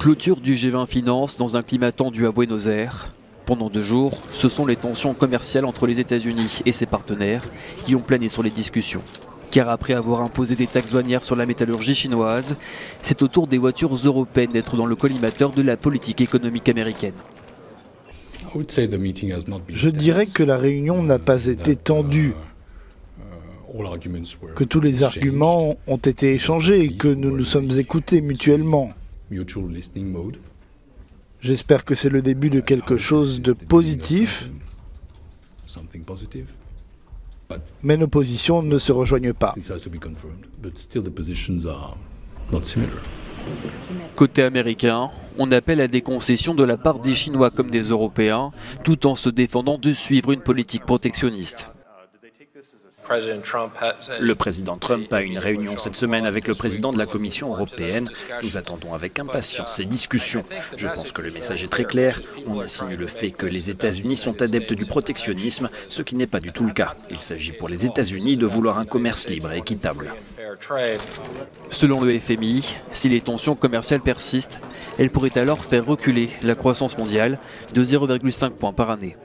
Clôture du G20 Finance dans un climat tendu à Buenos Aires. Pendant 2 jours, ce sont les tensions commerciales entre les États-Unis et ses partenaires qui ont plané sur les discussions. Car après avoir imposé des taxes douanières sur la métallurgie chinoise, c'est au tour des voitures européennes d'être dans le collimateur de la politique économique américaine. Je dirais que la réunion n'a pas été tendue, que tous les arguments ont été échangés et que nous nous sommes écoutés mutuellement. J'espère que c'est le début de quelque chose de positif, mais nos positions ne se rejoignent pas. Côté américain, on appelle à des concessions de la part des Chinois comme des Européens, tout en se défendant de suivre une politique protectionniste. Le président Trump a une réunion cette semaine avec le président de la Commission européenne. Nous attendons avec impatience ces discussions. Je pense que le message est très clair. On insinue le fait que les États-Unis sont adeptes du protectionnisme, ce qui n'est pas du tout le cas. Il s'agit pour les États-Unis de vouloir un commerce libre et équitable. Selon le FMI, si les tensions commerciales persistent, elles pourraient alors faire reculer la croissance mondiale de 0,5 points par année.